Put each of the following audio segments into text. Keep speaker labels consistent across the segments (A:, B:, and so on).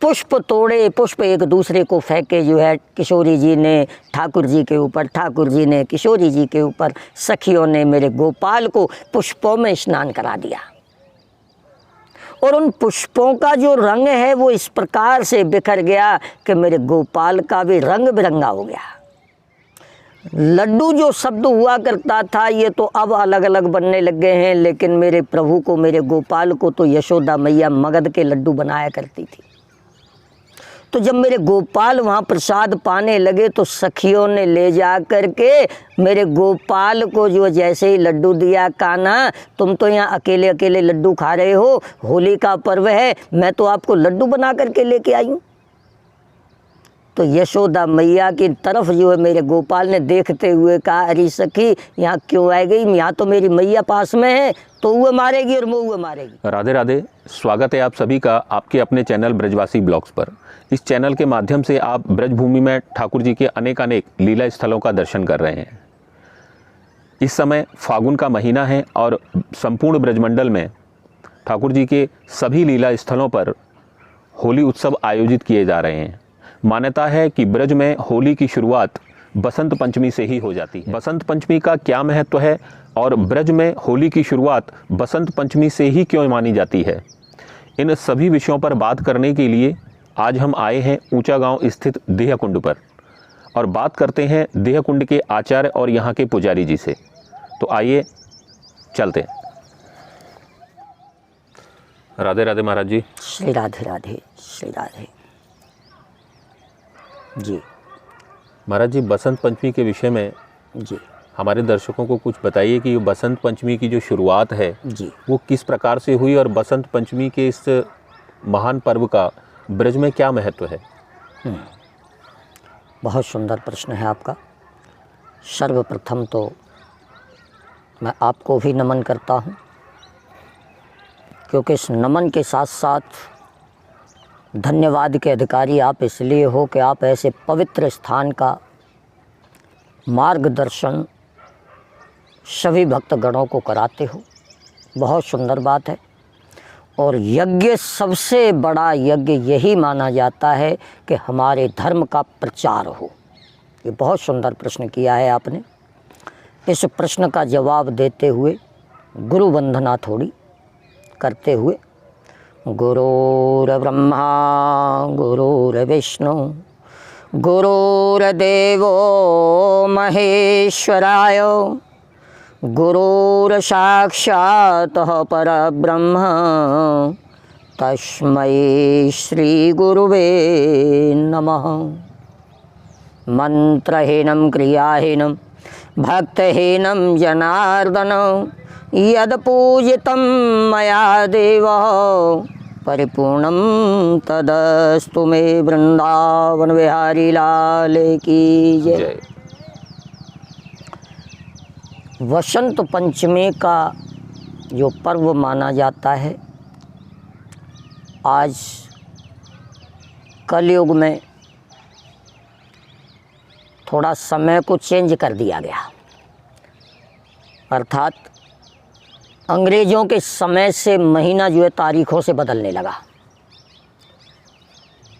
A: पुष्प तोड़े, पुष्प एक दूसरे को फेंके जो है किशोरी जी ने ठाकुर जी के ऊपर, ठाकुर जी ने किशोरी जी के ऊपर, सखियों ने मेरे गोपाल को पुष्पों में स्नान करा दिया। और उन पुष्पों का जो रंग है वो इस प्रकार से बिखर गया कि मेरे गोपाल का भी रंग बिरंगा हो गया। लड्डू जो शब्द हुआ करता था ये तो अब अलग अलग बनने लग गए हैं, लेकिन मेरे प्रभु को, मेरे गोपाल को तो यशोदा मैया मगध के लड्डू बनाया करती थी। तो जब मेरे गोपाल वहाँ प्रसाद पाने लगे तो सखियों ने ले जा कर के मेरे गोपाल को जो जैसे ही लड्डू दिया, कान्हा तुम तो यहाँ अकेले अकेले लड्डू खा रहे हो, होली का पर्व है, मैं तो आपको लड्डू बना करके लेके आई हूँ। तो यशोदा मैया की तरफ जो है मेरे गोपाल ने देखते हुए कहा, अरे सखी यहाँ क्यों आ गई, यहाँ तो मेरी मैया पास में है, तो वो मारेगी और वो मारेगी।
B: राधे राधे, स्वागत है आप सभी का आपके अपने चैनल ब्रजवासी ब्लॉग्स पर। इस चैनल के माध्यम से आप ब्रजभूमि में ठाकुर जी के अनेक लीला स्थलों का दर्शन कर रहे हैं। इस समय फागुन का महीना है और संपूर्ण ब्रजमंडल में ठाकुर जी के सभी लीला स्थलों पर होली उत्सव आयोजित किए जा रहे हैं। मान्यता है कि ब्रज में होली की शुरुआत बसंत पंचमी से ही हो जाती है। बसंत पंचमी का क्या महत्व है और ब्रज में होली की शुरुआत बसंत पंचमी से ही क्यों मानी जाती है, इन सभी विषयों पर बात करने के लिए आज हम आए हैं ऊंचा गांव स्थित देहकुंड पर और बात करते हैं देहकुंड के आचार्य और यहाँ के पुजारी जी से। तो आइए चलते हैं। राधे राधे महाराज जी।
A: श्री राधे राधे, श्री राधे जी।
B: महाराज जी, बसंत पंचमी के विषय में
A: जी
B: हमारे दर्शकों को कुछ बताइए कि बसंत पंचमी की जो शुरुआत है
A: जी
B: वो किस प्रकार से हुई और बसंत पंचमी के इस महान पर्व का ब्रज में क्या महत्व है।
A: बहुत सुंदर प्रश्न है आपका। सर्वप्रथम तो मैं आपको भी नमन करता हूँ, क्योंकि इस नमन के साथ साथ धन्यवाद के अधिकारी आप इसलिए हो कि आप ऐसे पवित्र स्थान का मार्गदर्शन सभी भक्तगणों को कराते हो। बहुत सुंदर बात है। और यज्ञ, सबसे बड़ा यज्ञ यही माना जाता है कि हमारे धर्म का प्रचार हो। ये बहुत सुंदर प्रश्न किया है आपने। इस प्रश्न का जवाब देते हुए गुरु वंदना थोड़ी करते हुए, गुरुर्ब्रह्मा गुरुर्विष्णु गुरुर्देवो महेश्वराय गुरुर्साक्षात् परब्रह्म तस्मै श्री गुरुवे नमः। मंत्रहीनं क्रियाहीनं भक्तहीनं जनार्दन यद्पूजितं मया देव परिपूर्णं तदस्तु मे। वृंदावन बिहारी लाल की जय। वसंत पंचमी का जो पर्व माना जाता है, आज कलयुग में थोड़ा समय को चेंज कर दिया गया, अर्थात अंग्रेज़ों के समय से महीना जो है तारीखों से बदलने लगा,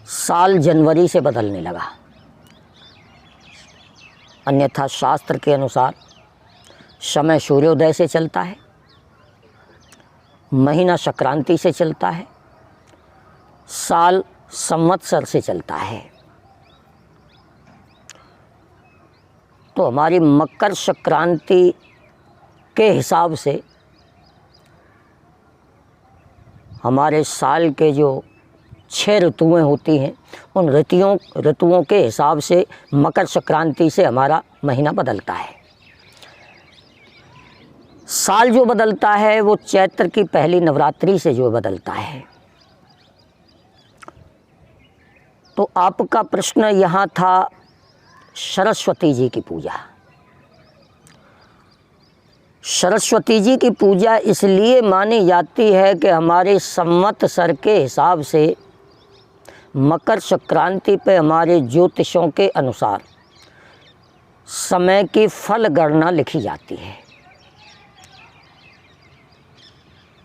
A: साल जनवरी से बदलने लगा। अन्यथा शास्त्र के अनुसार समय सूर्योदय से चलता है, महीना संक्रांति से चलता है, साल संवत्सर से चलता है। तो हमारी मकर संक्रांति के हिसाब से हमारे साल के जो 6 ऋतुएं होती हैं, उन ऋतुओं के हिसाब से मकर संक्रांति से हमारा महीना बदलता है। साल जो बदलता है वो चैत्र की पहली नवरात्रि से जो बदलता है। तो आपका प्रश्न यहाँ था सरस्वती जी की पूजा। सरस्वती जी की पूजा इसलिए मानी जाती है कि हमारे संवत्सर के हिसाब से मकर संक्रांति पे हमारे ज्योतिषों के अनुसार समय की फल गणना लिखी जाती है।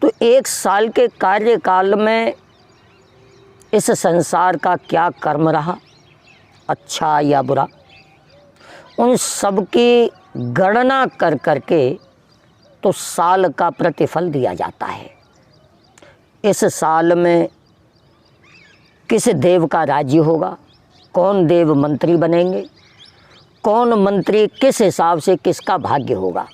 A: तो एक साल के कार्यकाल में इस संसार का क्या कर्म रहा, अच्छा या बुरा, उन सब की गणना कर करके तो साल का प्रतिफल दिया जाता है। इस साल में किस देव का राज्य होगा, कौन देव मंत्री बनेंगे, कौन मंत्री किस हिसाब से किसका भाग्य होगा।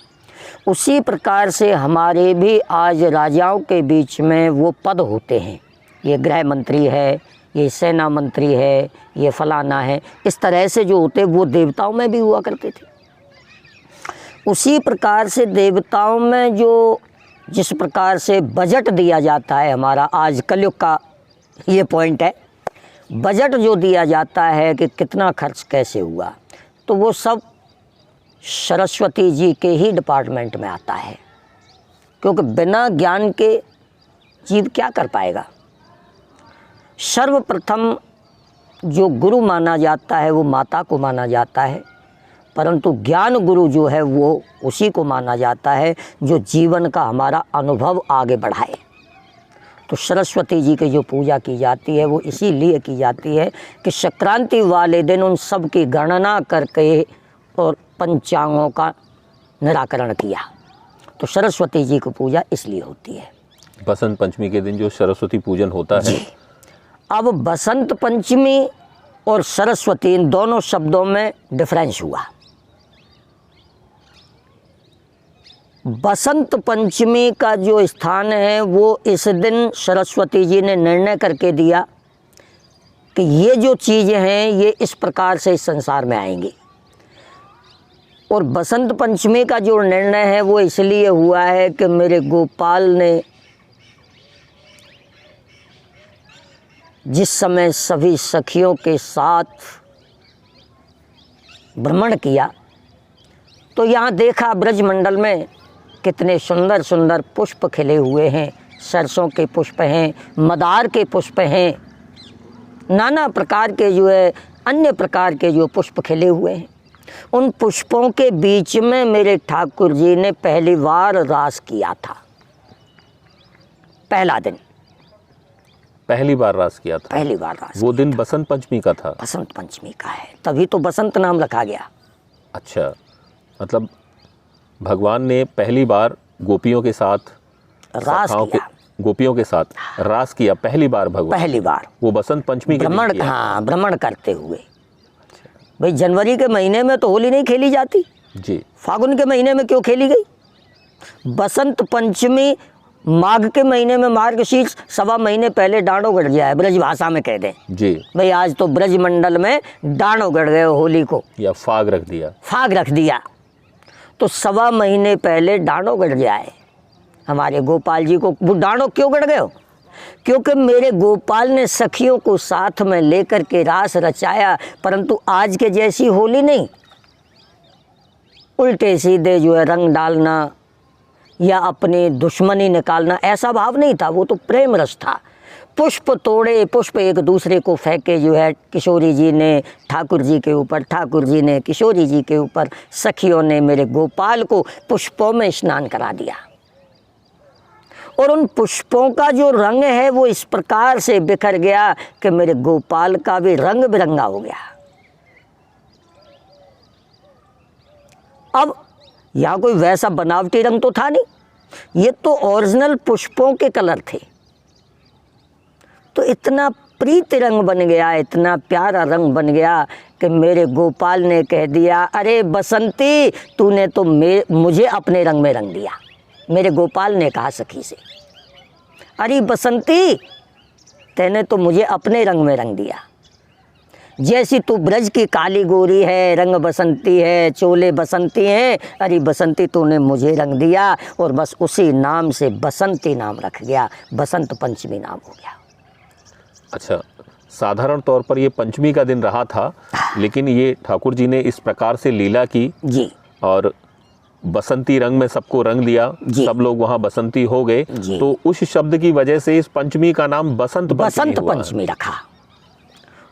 A: उसी प्रकार से हमारे भी आज राजाओं के बीच में वो पद होते हैं, ये गृह मंत्री है, ये सेना मंत्री है, ये फलाना है, इस तरह से जो होते वो देवताओं में भी हुआ करते थे। उसी प्रकार से देवताओं में जो जिस प्रकार से बजट दिया जाता है, हमारा आज कलयुग का ये पॉइंट है, बजट जो दिया जाता है कि कितना खर्च कैसे हुआ, तो वो सब सरस्वती जी के ही डिपार्टमेंट में आता है, क्योंकि बिना ज्ञान के जीव क्या कर पाएगा। सर्वप्रथम जो गुरु माना जाता है वो माता को माना जाता है, परंतु ज्ञान गुरु जो है वो उसी को माना जाता है जो जीवन का हमारा अनुभव आगे बढ़ाए। तो सरस्वती जी की जो पूजा की जाती है वो इसीलिए की जाती है कि संक्रांति वाले दिन उन सब की गणना करके और पंचांगों का निराकरण किया। तो सरस्वती जी की पूजा इसलिए होती है।
B: बसंत पंचमी के दिन जो सरस्वती पूजन होता है।
A: अब बसंत पंचमी और सरस्वती इन दोनों शब्दों में डिफरेंस हुआ। बसंत पंचमी का जो स्थान है वो इस दिन सरस्वती जी ने निर्णय करके दिया कि ये जो चीज़ें हैं ये इस प्रकार से इस संसार में आएंगी। और बसंत पंचमी का जो निर्णय है वो इसलिए हुआ है कि मेरे गोपाल ने जिस समय सभी सखियों के साथ भ्रमण किया तो यहाँ देखा ब्रजमंडल में कितने सुंदर सुंदर पुष्प खिले हुए हैं, सरसों के पुष्प हैं, मदार के पुष्प हैं, नाना प्रकार के जो है अन्य प्रकार के जो पुष्प खिले हुए हैं। उन पुष्पों के बीच में मेरे ठाकुर जी ने पहली बार रास किया था। पहला दिन
B: पहली बार रास किया था।
A: पहली बार रास
B: वो दिन बसंत पंचमी का था।
A: बसंत पंचमी का है, तभी तो बसंत नाम रखा गया।
B: अच्छा, मतलब भगवान ने पहली बार गोपियों के साथ
A: रास किया।
B: गोपियों के साथ रास किया पहली बार भगवान।
A: पहली बार
B: वो बसंत पंचमी के दिन
A: भ्रमण,
B: किया।
A: हाँ, भ्रमण करते हुए। भाई जनवरी के महीने में तो होली नहीं खेली जाती
B: जी,
A: फागुन के महीने में क्यों खेली गई? बसंत पंचमी माघ के महीने में, मार्गशीर्ष सवा महीने पहले डांडो गड़ गया है, ब्रज भाषा में कह दें
B: जी।
A: भाई आज तो ब्रज मंडल में डांडो गड़ गए होली को,
B: या फाग रख दिया।
A: फाग रख दिया, तो सवा महीने पहले डांडो गड़ गया है। हमारे गोपाल जी को वो डांडो क्यों गड़ गए हो? क्योंकि मेरे गोपाल ने सखियों को साथ में लेकर के रास रचाया, परंतु आज के जैसी होली नहीं, उल्टे सीधे जो है रंग डालना या अपनी दुश्मनी निकालना, ऐसा भाव नहीं था। वो तो प्रेम रस था। पुष्प तोड़े, पुष्प एक दूसरे को फेंके जो है किशोरी जी ने ठाकुर जी के ऊपर, ठाकुर जी ने किशोरी जी के ऊपर, सखियों ने मेरे गोपाल को पुष्पों में स्नान करा दिया। और उन पुष्पों का जो रंग है वो इस प्रकार से बिखर गया कि मेरे गोपाल का भी रंग बिरंगा हो गया। अब यहाँ कोई वैसा बनावटी रंग तो था नहीं, ये तो ओरिजिनल पुष्पों के कलर थे। तो इतना प्रीत रंग बन गया, इतना प्यारा रंग बन गया कि मेरे गोपाल ने कह दिया, अरे बसंती तूने तो मुझे अपने रंग में रंग दिया। मेरे गोपाल ने कहा सखी से, अरे बसंती तैने तो मुझे अपने रंग में रंग दिया। जैसी तू ब्रज की काली गोरी है, रंग बसंती है, चोले बसंती हैं, अरे बसंती तूने मुझे रंग दिया। और बस उसी नाम से बसंती नाम रख गया, बसंत पंचमी नाम हो गया।
B: अच्छा, साधारण तौर पर ये पंचमी का दिन रहा था, लेकिन ये ठाकुर जी ने इस प्रकार से लीला की
A: जी,
B: और बसंती रंग में सबको रंग दिया, सब लोग वहाँ बसंती हो गए। तो उस शब्द की वजह से इस पंचमी का नाम बसंत
A: पंचमी रखा।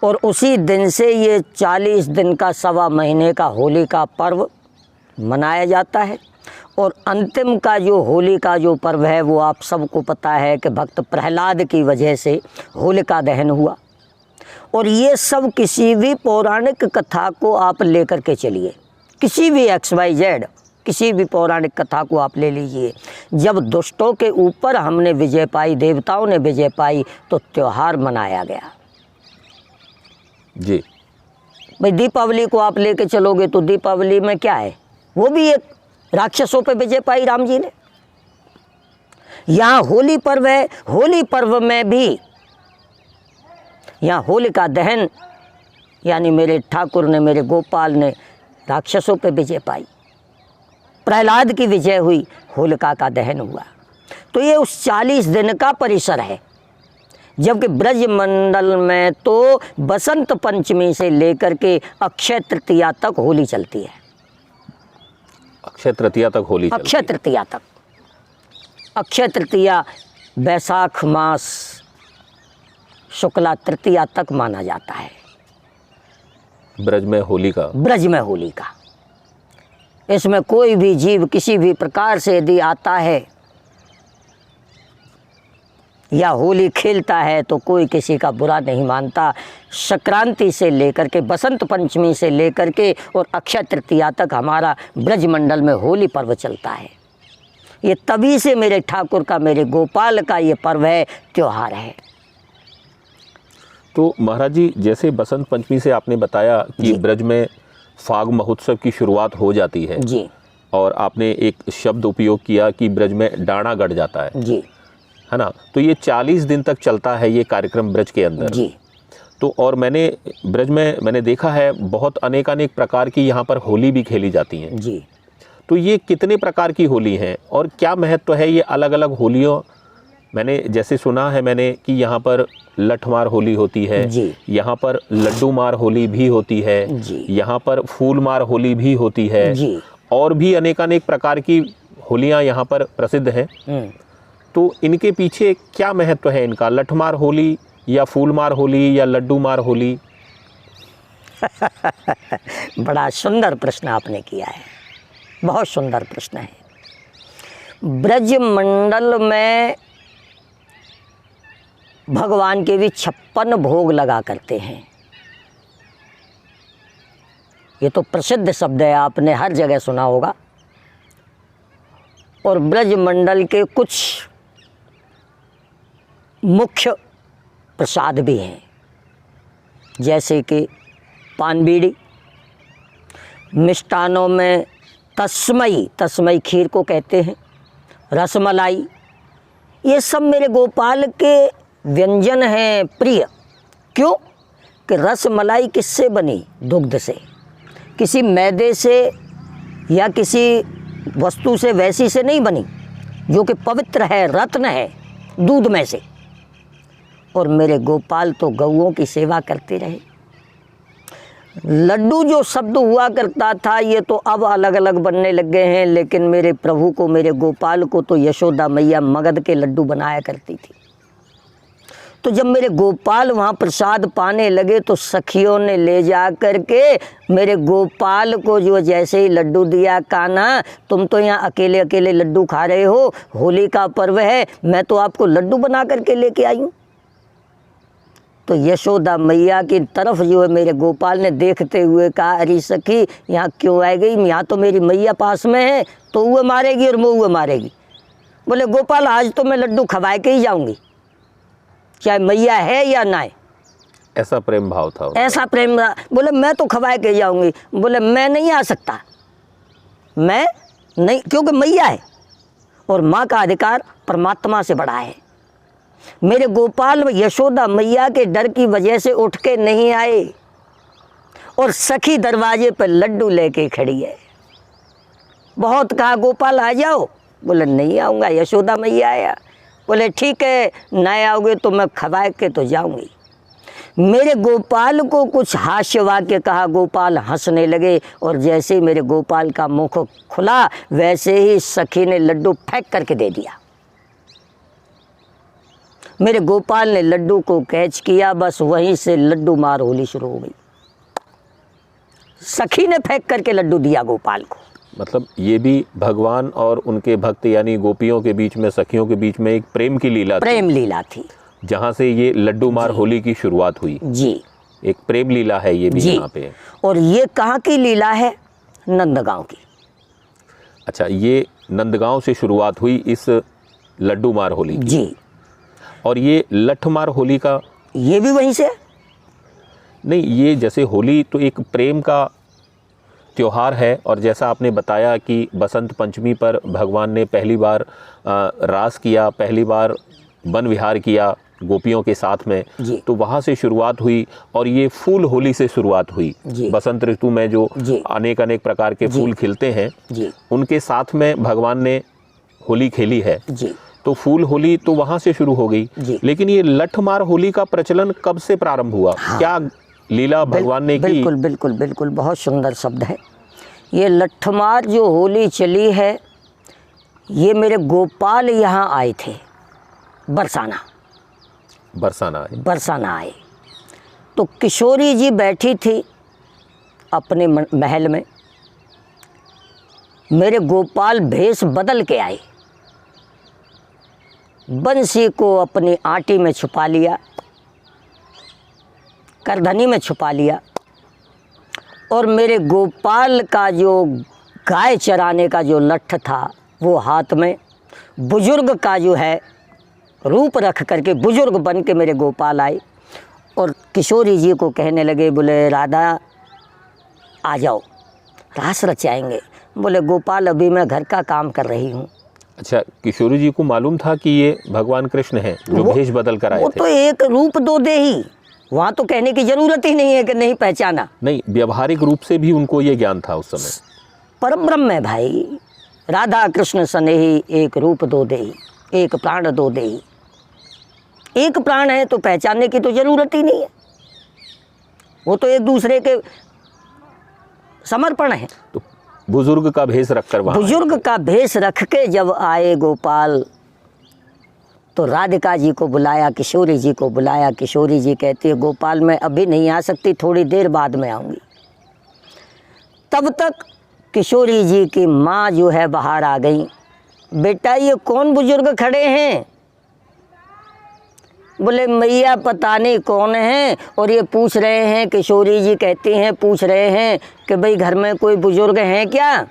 A: और उसी दिन से ये 40 दिन का, सवा महीने का होली का पर्व मनाया जाता है। और अंतिम का जो होली का जो पर्व है वो आप सबको पता है कि भक्त प्रहलाद की वजह से होलिका दहन हुआ। और ये सब किसी भी पौराणिक कथा को आप लेकर के चलिए, किसी भी XYZ किसी भी पौराणिक कथा को आप ले लीजिए, जब दुष्टों के ऊपर हमने विजय पाई, देवताओं ने विजय पाई, तो त्यौहार मनाया गया।
B: जी
A: भाई दीपावली को आप लेके चलोगे तो दीपावली में क्या है, वो भी एक राक्षसों पे विजय पाई राम जी ने। यहाँ होली पर्व है, होली पर्व में भी यहाँ होलिका दहन, यानी मेरे ठाकुर ने, मेरे गोपाल ने राक्षसों पे विजय पाई, प्रहलाद की विजय हुई, होलिका का दहन हुआ। तो ये उस 40 दिन का परिसर है। जबकि ब्रज मंडल में तो बसंत पंचमी से लेकर के अक्षय तृतीया तक होली चलती है।
B: अक्षय तृतीया तक होली चलती
A: अक्षय तृतीया तक, अक्षय तृतीया बैसाख मास शुक्ला तृतीया तक माना जाता है
B: ब्रज में होली का।
A: ब्रज में होली का। इसमें कोई भी जीव किसी भी प्रकार से यदि आता है या होली खेलता है तो कोई किसी का बुरा नहीं मानता। संक्रांति से लेकर के, बसंत पंचमी से लेकर के और अक्षय तृतीया तक हमारा ब्रज मंडल में होली पर्व चलता है। ये तभी से मेरे ठाकुर का, मेरे गोपाल का ये पर्व है, त्योहार है।
B: तो महाराज जी, जैसे बसंत पंचमी से आपने बताया कि ब्रज में फाग महोत्सव की शुरुआत हो जाती है
A: जी, और
B: आपने एक शब्द उपयोग किया कि ब्रज में डाणा गढ़ जाता है
A: जी,
B: है ना। तो ये 40 दिन तक चलता है ये कार्यक्रम ब्रज के अंदर
A: जी।
B: तो और ब्रज में मैंने देखा है बहुत अनेकानेक प्रकार की यहाँ पर होली भी खेली जाती हैं
A: जी।
B: तो ये कितने प्रकार की होली हैं और क्या महत्व है ये अलग अलग होलियों? मैंने जैसे सुना है मैंने कि यहाँ पर लठमार होली होती है
A: जी,
B: यहाँ पर लड्डू मार होली भी होती है
A: जी,
B: यहाँ पर फूल मार होली भी होती है
A: जी,
B: और भी अनेकानेक प्रकार की होलियाँ यहाँ पर प्रसिद्ध हैं। तो इनके पीछे क्या महत्व है इनका, लठमार होली या फूल मार होली या लड्डू मार होली?
A: बड़ा सुंदर प्रश्न आपने किया है, बहुत सुंदर प्रश्न है। ब्रज मंडल में भगवान के भी 56 भोग लगा करते हैं। ये तो प्रसिद्ध शब्द है, आपने हर जगह सुना होगा। और ब्रज मंडल के कुछ मुख्य प्रसाद भी हैं, जैसे कि पान बीड़ी, मिष्टानों में तस्मई खीर को कहते हैं, रसमलाई, ये सब मेरे गोपाल के व्यंजन हैं प्रिय। क्यों कि रसमलाई किससे बनी? दुग्ध से, किसी मैदे से या किसी वस्तु से वैसी से नहीं बनी, जो कि पवित्र है, रत्न है, दूध में से। और मेरे गोपाल तो गौओं की सेवा करते रहे। लड्डू जो शब्द हुआ करता था ये तो अब अलग अलग बनने लग गए हैं, लेकिन मेरे प्रभु को, मेरे गोपाल को तो यशोदा मैया मगध के लड्डू बनाया करती थी। तो जब मेरे गोपाल वहाँ प्रसाद पाने लगे तो सखियों ने ले जा कर के मेरे गोपाल को जो जैसे ही लड्डू दिया, कान्हा तुम तो यहाँ अकेले अकेले लड्डू खा रहे हो, होली का पर्व है, मैं तो आपको लड्डू बना करके लेके आई हूँ। तो यशोदा मैया की तरफ जो है मेरे गोपाल ने देखते हुए कहा, अरे सखी यहाँ क्यों आ गई, यहाँ तो मेरी मैया पास में है, तो वो मारेगी और वो मारेगी। बोले गोपाल आज तो मैं लड्डू खवाए के ही जाऊँगी, चाहे मैया है या ना है।
B: ऐसा प्रेम भाव था,
A: ऐसा प्रेम। बोले मैं तो खवाए के जाऊँगी। बोले मैं नहीं आ सकता, मैं नहीं, क्योंकि मैया है और माँ का अधिकार परमात्मा से बड़ा है। मेरे गोपाल यशोदा मैया के डर की वजह से उठ के नहीं आए और सखी दरवाजे पर लड्डू लेके खड़ी है। बहुत कहा गोपाल आ जाओ, बोले नहीं आऊँगा, यशोदा मैया आया। बोले ठीक है, ना आओगे तो मैं खवा के तो जाऊँगी। मेरे गोपाल को कुछ हास्य वाक्य कहा, गोपाल हंसने लगे और जैसे ही मेरे गोपाल का मुख खुला वैसे ही सखी ने लड्डू फेंक करके दे दिया। मेरे गोपाल ने लड्डू को कैच किया, बस वहीं से लड्डू मार होली शुरू हो गई। सखी ने फेंक करके लड्डू दिया गोपाल को।
B: मतलब ये भी भगवान और उनके भक्त यानी गोपियों के बीच में, सखियों के बीच में एक प्रेम की लीला थी,
A: प्रेम लीला थी,
B: जहाँ से ये लड्डू मार होली की शुरुआत हुई।
A: जी
B: एक प्रेम लीला है ये भी
A: जी।
B: यहाँ पे।
A: और ये कहाँ की लीला है? नंदगांव की।
B: अच्छा, ये नंदगांव से शुरुआत हुई इस लड्डू मार होली की।
A: जी।
B: और ये लठ मार होली का,
A: ये भी वहीं से?
B: नहीं, ये जैसे होली तो एक प्रेम का त्योहार है, और जैसा आपने बताया कि बसंत पंचमी पर भगवान ने पहली बार रास किया, पहली बार वन विहार किया गोपियों के साथ में,
A: जी।
B: तो वहाँ से शुरुआत हुई। और ये फूल होली से शुरुआत हुई।
A: जी।
B: बसंत ऋतु में जो
A: जी।
B: अनेक अनेक प्रकार के फूल खिलते हैं,
A: जी
B: उनके साथ में भगवान ने होली खेली है।
A: जी
B: तो फूल होली तो वहाँ से शुरू हो गई।
A: जी।
B: लेकिन ये लठ मार होली का प्रचलन कब से प्रारंभ हुआ?
A: हाँ।
B: क्या लीला भगवान ने की?
A: बिल्कुल बिल्कुल बिल्कुल, बहुत सुंदर शब्द है। ये लठमार जो होली चली है, ये मेरे गोपाल यहाँ आए थे, बरसाना आए। तो किशोरी जी बैठी थी अपने महल में, मेरे गोपाल भेष बदल के आए, बंसी को अपनी आटी में छुपा लिया, करधनी में छुपा लिया, और मेरे गोपाल का जो गाय चराने का जो लठ था वो हाथ में, बुजुर्ग का जो है रूप रख करके बुजुर्ग बन के मेरे गोपाल आए और किशोरी जी को कहने लगे, बोले राधा आ जाओ, रास रचाएंगे। बोले गोपाल अभी मैं घर का काम कर रही हूँ।
B: अच्छा, किशोरी जी को मालूम था कि ये भगवान कृष्ण हैं जो भेष बदल कर आए
A: वो
B: थे?
A: तो एक रूप दो दे ही, वहाँ तो कहने की जरूरत ही नहीं है कि नहीं पहचाना।
B: नहीं, व्यावहारिक रूप से भी उनको ये ज्ञान था उस समय।
A: परब्रह्म है भाई, राधा कृष्ण सनेही एक रूप दो देही, एक प्राण दो देही। एक प्राण है तो पहचानने की तो जरूरत ही नहीं है, वो तो एक दूसरे के समर्पण है।
B: तो बुजुर्ग का भेष रखकर वहाँ
A: बुजुर्ग का भेष रख के जब आए गोपाल, तो राधिका जी को बुलाया, किशोरी जी को बुलाया। किशोरी जी कहती है गोपाल मैं अभी नहीं आ सकती, थोड़ी देर बाद में आऊँगी। तब तक किशोरी जी की माँ जो है बाहर आ गई। बेटा ये कौन बुजुर्ग खड़े हैं? बोले मैया पता नहीं कौन है, और ये पूछ रहे हैं, किशोरी जी कहती हैं पूछ रहे हैं कि भाई घर में कोई बुजुर्ग हैं क्या?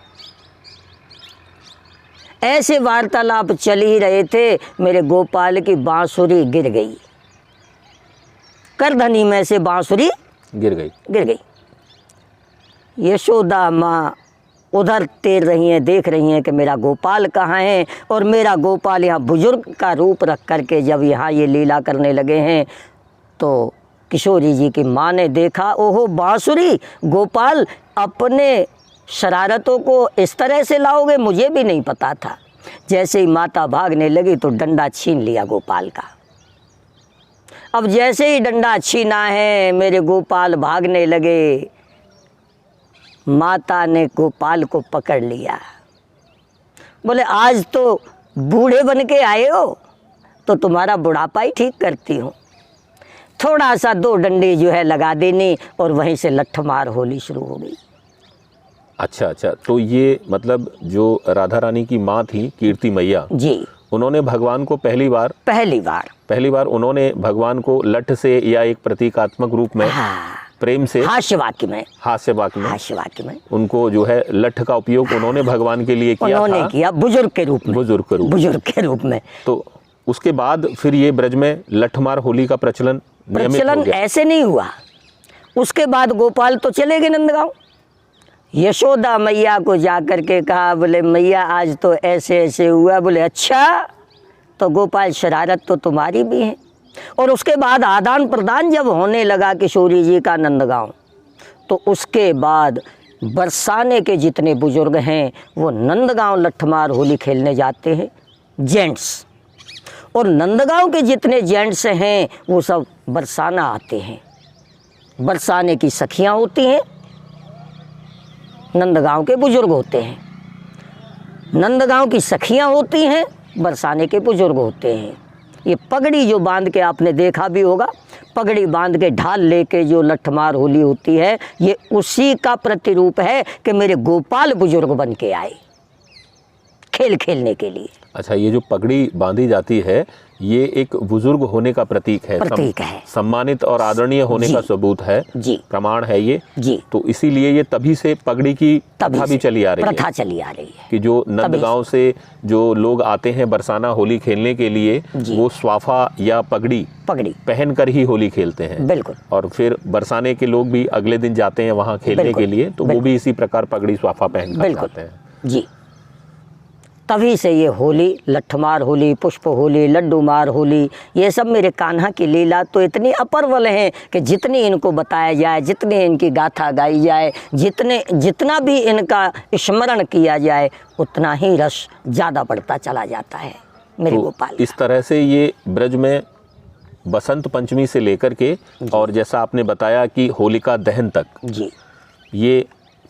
A: ऐसे वार्तालाप चल ही रहे थे, मेरे गोपाल की बांसुरी गिर गई, करधनी में से बांसुरी
B: गिर गई।
A: यशोदा माँ उधर टेर रही हैं, देख रही हैं कि मेरा गोपाल कहाँ है, और मेरा गोपाल यहाँ बुजुर्ग का रूप रख करके जब यहाँ ये लीला करने लगे हैं, तो किशोरी जी की माँ ने देखा, ओहो बांसुरी, गोपाल अपने शरारतों को इस तरह से लाओगे, मुझे भी नहीं पता था। जैसे ही माता भागने लगी तो डंडा छीन लिया गोपाल का। अब जैसे ही डंडा छीना है, मेरे गोपाल भागने लगे, माता ने गोपाल को पकड़ लिया। बोले आज तो बूढ़े बन के आए हो, तो तुम्हारा बुढ़ापा ही ठीक करती हूँ। थोड़ा सा दो डंडे जो है लगा देनी, और वहीं से लठमार होली शुरू हो गई।
B: अच्छा, तो ये मतलब जो राधा रानी की माँ थी कीर्ति मैया
A: जी,
B: उन्होंने भगवान को पहली बार उन्होंने भगवान को लठ से या एक प्रतीकात्मक रूप में,
A: हाँ,
B: प्रेम से,
A: हास्य वाक्य में
B: उनको जो है लठ का उपयोग उन्होंने भगवान के लिए किया
A: उन्होंने
B: था,
A: किया बुजुर्ग के रूप में।
B: तो उसके बाद फिर ये ब्रज में लठमार होली का प्रचलन नियमित हो गया।
A: ऐसे नहीं हुआ। उसके बाद गोपाल तो चले गए नंदगांव। यशोदा मैया को जा कर के कहा, बोले मैया आज तो ऐसे ऐसे हुआ। बोले अच्छा, तो गोपाल शरारत तो तुम्हारी भी है। और उसके बाद आदान प्रदान जब होने लगा किशोरी जी का नंदगांव, तो उसके बाद बरसाने के जितने बुजुर्ग हैं वो नंदगांव लठमार होली खेलने जाते हैं, जेंट्स। और नंदगांव के जितने जेंट्स हैं वो सब बरसाना आते हैं। बरसाने की सखियां होती हैं, नंदगांव के बुजुर्ग होते हैं। नंदगांव की सखियां होती हैं, बरसाने के बुजुर्ग होते हैं। ये पगड़ी जो बांध के आपने देखा भी होगा, पगड़ी बांध के ढाल लेके जो लठमार होली होती है, ये उसी का प्रतिरूप है कि मेरे गोपाल बुजुर्ग बन के आए खेल खेलने के लिए।
B: अच्छा, ये जो पगड़ी बांधी जाती है ये एक बुजुर्ग होने का प्रतीक है, सम्मानित और आदरणीय होने का सबूत है, प्रमाण है ये जी। तो इसीलिए ये तभी से पगड़ी की प्रथा भी चली आ रही है,
A: प्रथा चली आ रही है
B: कि जो नंदगांव से जो लोग आते हैं बरसाना होली खेलने के लिए, वो स्वाफा या पगड़ी पहन कर ही होली खेलते हैं।
A: बिल्कुल।
B: और फिर बरसाने के लोग भी अगले दिन जाते हैं वहाँ खेलने के लिए, तो वो भी इसी प्रकार पगड़ी स्वाफा पहन कर जाते हैं
A: जी। तभी से ये होली, लठमार होली, पुष्प होली, लड्डू मार होली, ये सब मेरे कान्हा की लीला तो इतनी अपर्वल है कि जितनी इनको बताया जाए, जितनी इनकी गाथा गाई जाए, जितना भी इनका स्मरण किया जाए, उतना ही रस ज़्यादा बढ़ता चला जाता है मेरे गोपाल।
B: इस तरह से ये ब्रज में बसंत पंचमी से लेकर के और जैसा आपने बताया कि होलिका दहन तक
A: जी,
B: ये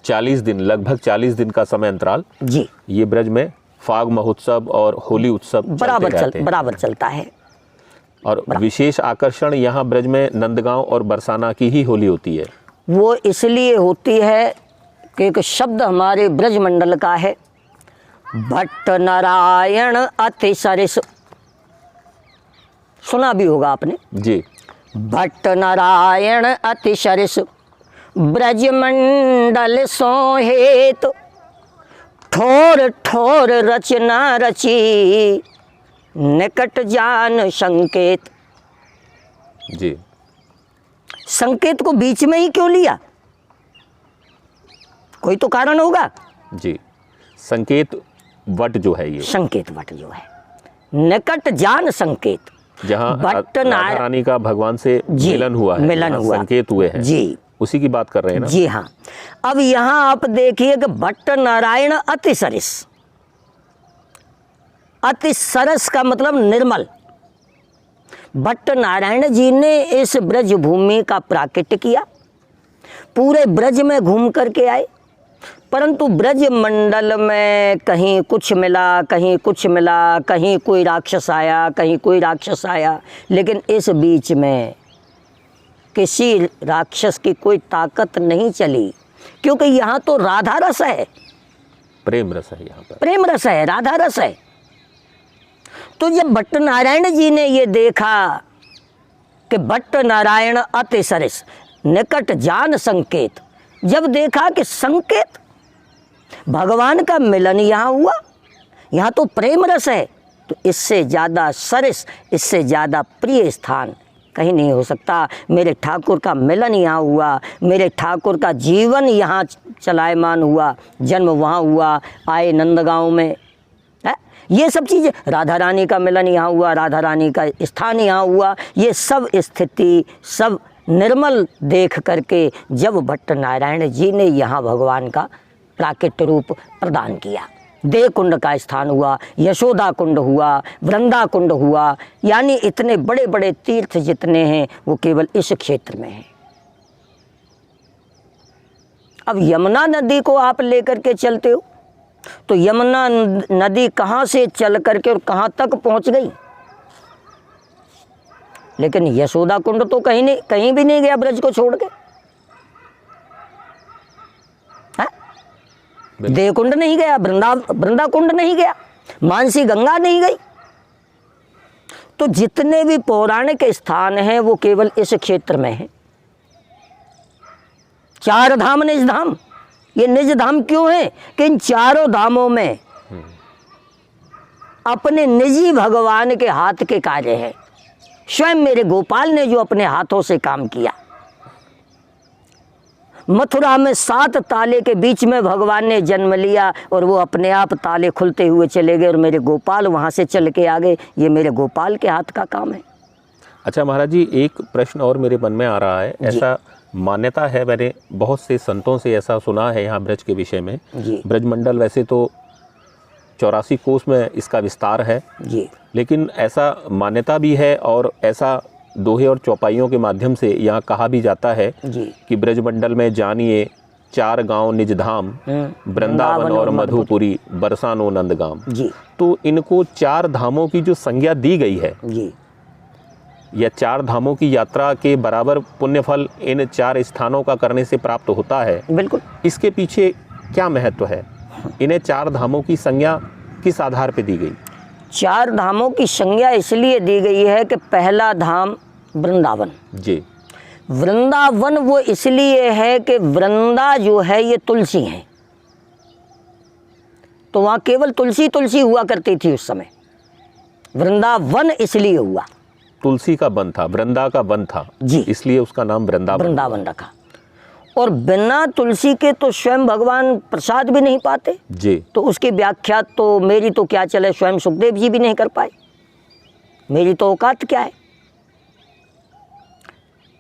B: 40 दिन, लगभग 40 दिन का समय अंतराल
A: जी,
B: ये ब्रज में फाग महोत्सव और होली उत्सव
A: बराबर चलता है।
B: और विशेष आकर्षण यहाँ ब्रज में नंदगांव और बरसाना की ही होली होती है।
A: वो इसलिए होती है कि एक शब्द हमारे ब्रज मंडल का है, भट्ट नारायण अति सरिस, सुना भी होगा आपने
B: जी।
A: भट्ट नारायण अति सरिस ब्रज मंडल सोहेत, ठोर ठोर रचना रची निकट जान संकेत।
B: जी।
A: संकेत को बीच में ही क्यों लिया? कोई तो कारण होगा
B: जी। संकेत वट जो है, ये
A: संकेत वट जो है, निकट जान संकेत,
B: जहाँ राधा रानी का भगवान से मिलन हुआ है, संकेत हुए हैं जी, उसी की बात कर रहे हैं ना?
A: जी हाँ। अब यहाँ आप देखिए कि भट्ट नारायण अति सरिस, अति सरस का मतलब निर्मल। भट्ट नारायण जी ने इस ब्रज भूमि का प्राकट्य किया, पूरे ब्रज में घूम करके आए, परंतु ब्रज मंडल में कहीं कुछ मिला, कहीं कुछ मिला, कहीं कोई राक्षस आया, कहीं कोई राक्षस आया, लेकिन इस बीच में किसी राक्षस की कोई ताकत नहीं चली, क्योंकि यहाँ तो राधा रस है,
B: प्रेम रस है, यहाँ पर
A: प्रेम रस है, राधा रस है। तो जब भट्ट नारायण जी ने ये देखा कि भट्ट नारायण अति सरिस निकट जान संकेत, जब देखा कि संकेत भगवान का मिलन यहाँ हुआ, यहाँ तो प्रेम रस है, तो इससे ज़्यादा सरिस, इससे ज़्यादा प्रिय स्थान कहीं नहीं हो सकता। मेरे ठाकुर का मिलन यहाँ हुआ, मेरे ठाकुर का जीवन यहाँ चलायमान हुआ, जन्म वहाँ हुआ, आए नंदगांव में है, ये सब चीज़ें, राधा रानी का मिलन यहाँ हुआ, राधा रानी का स्थान यहाँ हुआ, ये सब स्थिति सब निर्मल देख करके जब भट्ट नारायण जी ने यहाँ भगवान का प्राकट्य रूप प्रदान किया, देव कुंड का स्थान हुआ, यशोदा कुंड हुआ, वृंदा कुंड हुआ, यानी इतने बड़े बड़े तीर्थ जितने हैं वो केवल इस क्षेत्र में हैं। अब यमुना नदी को आप लेकर के चलते हो तो यमुना नदी कहाँ से चल करके और कहाँ तक पहुँच गई, लेकिन यशोदा कुंड तो कहीं भी नहीं गया ब्रज को छोड़ के। देवकुंड नहीं गया, वृंदा कुंड नहीं गया, मानसी गंगा नहीं गई। तो जितने भी पौराणिक स्थान हैं वो केवल इस क्षेत्र में हैं। चार धाम निज धाम, ये निज धाम क्यों है कि इन चारों धामों में अपने निजी भगवान के हाथ के कार्य हैं। स्वयं मेरे गोपाल ने जो अपने हाथों से काम किया, मथुरा में 7 ताले के बीच में भगवान ने जन्म लिया और वो अपने आप ताले खुलते हुए चले गए और मेरे गोपाल वहाँ से चल के आ गए। ये मेरे गोपाल के हाथ का काम है।
B: अच्छा महाराज जी, एक प्रश्न और मेरे मन में आ रहा है। ऐसा मान्यता है, मैंने बहुत से संतों से ऐसा सुना है यहाँ ब्रज के विषय में। ब्रजमंडल वैसे तो 84 कोस में इसका विस्तार है जी, लेकिन ऐसा मान्यता भी है और ऐसा दोहे और चौपाइयों के माध्यम से यहाँ कहा भी जाता है कि ब्रजमंडल में जानिए 4 गांव निज धाम, वृंदावन और मधुपुरी, बरसानो नंदगाम। तो इनको 4 धामों की जो संज्ञा दी गई है, या 4 धामों की यात्रा के बराबर पुण्य फल इन 4 स्थानों का करने से प्राप्त होता है।
A: बिल्कुल।
B: इसके पीछे क्या महत्व है? इन्हें 4 धामों की संज्ञा किस आधार पर दी गई?
A: 4 धामों की संज्ञा इसलिए दी गई है कि पहला धाम वृंदावन
B: जी।
A: वृंदावन वो इसलिए है कि वृंदा जो है ये तुलसी है, तो वहाँ केवल तुलसी तुलसी हुआ करती थी उस समय। वृंदावन इसलिए हुआ,
B: तुलसी का वन था, वृंदा का वन था
A: जी,
B: इसलिए उसका नाम
A: वृंदावन रखा। और बिना तुलसी के तो स्वयं भगवान प्रसाद भी नहीं पाते
B: जी।
A: तो उसकी व्याख्या तो मेरी तो क्या चले, स्वयं सुखदेव जी भी नहीं कर पाए, मेरी तो औकात क्या है।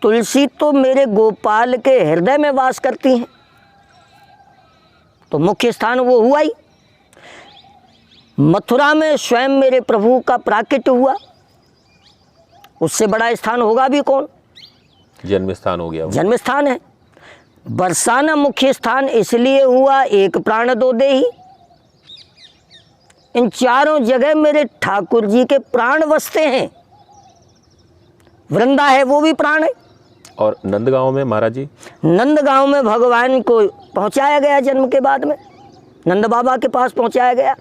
A: तुलसी तो मेरे गोपाल के हृदय में वास करती हैं, तो मुख्य स्थान वो हुआ ही। मथुरा में स्वयं मेरे प्रभु का प्राकट्य हुआ, उससे बड़ा स्थान होगा भी कौन?
B: जन्म स्थान हो गया वो।
A: जन्म स्थान है। बरसाना मुख्य स्थान इसलिए हुआ, एक प्राण दो देही। इन चारों जगह मेरे ठाकुर जी के प्राण बसते हैं। वृंदा है वो भी प्राण है।
B: और नंदगांव में महाराज जी?
A: नंदगांव में भगवान को पहुंचाया गया जन्म के बाद में, नंद बाबा के पास पहुंचाया गया,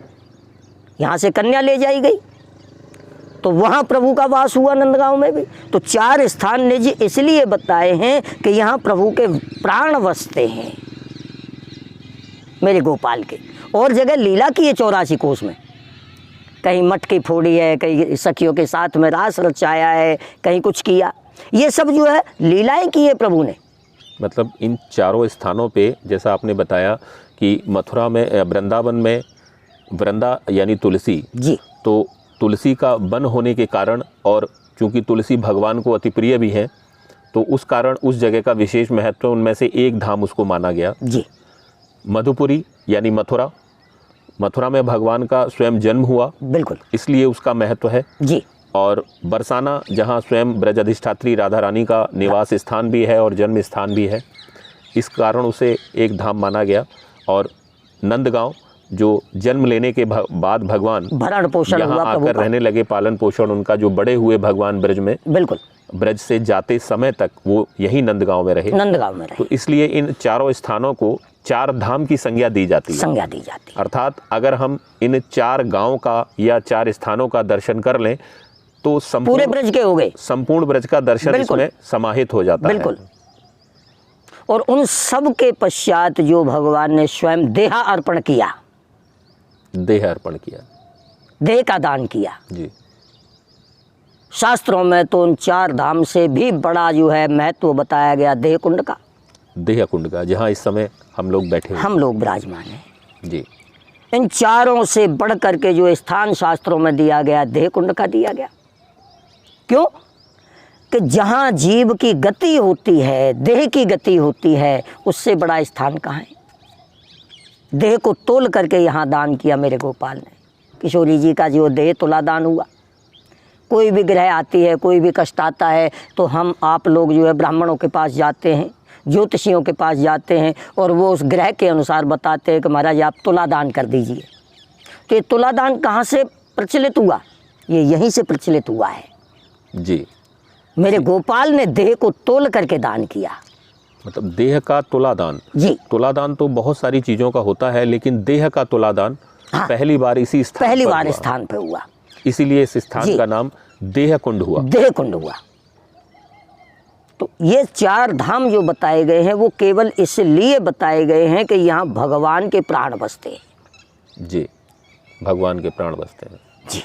A: यहाँ से कन्या ले जाई गई, तो वहाँ प्रभु का वास हुआ नंदगांव में भी। तो 4 स्थान निज इसलिए बताए हैं कि यहाँ प्रभु के प्राण बसते हैं मेरे गोपाल के। और जगह लीला की है 84 कोस में, कहीं मटकी फोड़ी है, कहीं सखियों के साथ में रास रचाया है, कहीं कुछ किया, ये सब जो है लीलाएं की है प्रभु ने।
B: मतलब इन 4 स्थानों पे जैसा आपने बताया कि मथुरा में, वृंदावन में वृंदा यानी तुलसी
A: जी,
B: तो तुलसी का वन होने के कारण, और चूंकि तुलसी भगवान को अति प्रिय भी है, तो उस कारण उस जगह का विशेष महत्व, उनमें से एक धाम उसको माना गया
A: जी।
B: मधुपुरी यानी मथुरा, मथुरा में भगवान का स्वयं जन्म हुआ,
A: बिल्कुल,
B: इसलिए उसका महत्व है
A: जी।
B: और बरसाना जहाँ स्वयं ब्रज अधिष्ठात्री राधा रानी का निवास स्थान भी है और जन्म स्थान भी है, इस कारण उसे एक धाम माना गया। और नंदगांव जो जन्म लेने के बाद भगवान
A: भरण पोषण
B: यहाँ
A: हुआ प्रभु
B: आकर
A: का,
B: रहने लगे, पालन पोषण उनका जो बड़े हुए भगवान ब्रज में,
A: बिल्कुल,
B: ब्रज से जाते समय तक वो यही नंदगांव में रहे।
A: नंदगांव में रहे,
B: तो इसलिए इन 4 स्थानों को 4 धाम की संज्ञा दी जाती है,
A: संज्ञा दी जाती है।
B: अर्थात अगर हम इन 4 गांव का या 4 स्थानों का दर्शन कर लें तो
A: पूरे ब्रज के हो गए,
B: संपूर्ण ब्रज का दर्शन इसमें समाहित हो जाता है।
A: बिल्कुल। और उन सब के पश्चात जो भगवान ने स्वयं देहा अर्पण किया,
B: देह अर्पण किया,
A: देह का दान किया
B: जी।
A: शास्त्रों में तो उन 4 धाम से भी बड़ा जो है महत्व बताया गया देह कुंड का,
B: देह कुंड का, जहाँ इस समय हम लोग बैठे हैं,
A: हम लोग विराजमान हैं
B: जी।
A: इन 4 से बढ़ करके जो स्थान शास्त्रों में दिया गया, देह कुंड का दिया गया। क्यों? कि जहाँ जीव की गति होती है, देह की गति होती है, उससे बड़ा स्थान कहाँ है। देह को तोल करके यहाँ दान किया मेरे गोपाल ने। किशोरी जी का जो देह तुला दान हुआ, कोई भी ग्रह आती है, कोई भी कष्ट आता है, तो हम आप लोग जो है ब्राह्मणों के पास जाते हैं, ज्योतिषियों के पास जाते हैं, और वो उस ग्रह के अनुसार बताते हैं कि महाराज आप तुला दान कर दीजिए। तो ये तुला दान कहाँ से प्रचलित हुआ? ये यहीं से प्रचलित हुआ है
B: जी।
A: मेरे गोपाल ने देह को तोल करके दान किया।
B: मतलब देह का तुला दान,
A: जी,
B: तुला दान तो बहुत सारी चीज़ों का होता है, लेकिन देह का तुला दान
A: हाँ,
B: पहली बार इसी स्थान
A: पहली
B: पर
A: बार
B: हुआ।
A: स्थान पे हुआ,
B: इसीलिए इस स्थान
A: जी,
B: का नाम देह कुंड हुआ,
A: देह कुंड हुआ। तो ये 4 धाम जो बताए गए हैं वो केवल इसलिए बताए गए हैं कि यहाँ भगवान के प्राण बसते हैं।
B: जी, भगवान के प्राण बसते हैं
A: जी।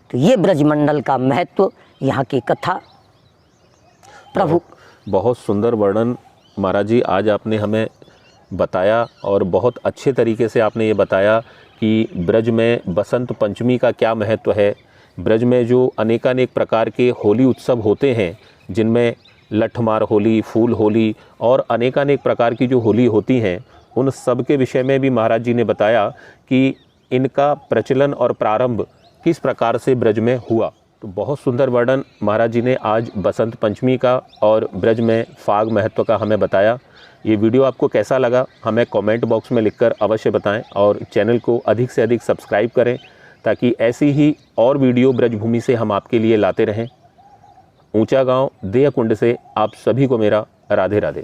A: तो ये ब्रजमंडल का महत्व, यहाँ की कथा, प्रभु।
B: बहुत सुंदर वर्णन महाराज जी आज आपने हमें बताया, और बहुत अच्छे तरीके से आपने ये बताया कि ब्रज में बसंत पंचमी का क्या महत्व है। ब्रज में जो अनेकानेक प्रकार के होली उत्सव होते हैं, जिनमें लठमार होली, फूल होली और अनेकानेक प्रकार की जो होली होती हैं, उन सब के विषय में भी महाराज जी ने बताया कि इनका प्रचलन और प्रारंभ किस प्रकार से ब्रज में हुआ। तो बहुत सुंदर वर्णन महाराज जी ने आज बसंत पंचमी का और ब्रज में फाग महत्व का हमें बताया। ये वीडियो आपको कैसा लगा हमें कमेंट बॉक्स में लिखकर अवश्य बताएं, और चैनल को अधिक से अधिक सब्सक्राइब करें, ताकि ऐसी ही और वीडियो ब्रजभूमि से हम आपके लिए लाते रहें। ऊंचा गांव देयकुंड से आप सभी को मेरा राधे राधे।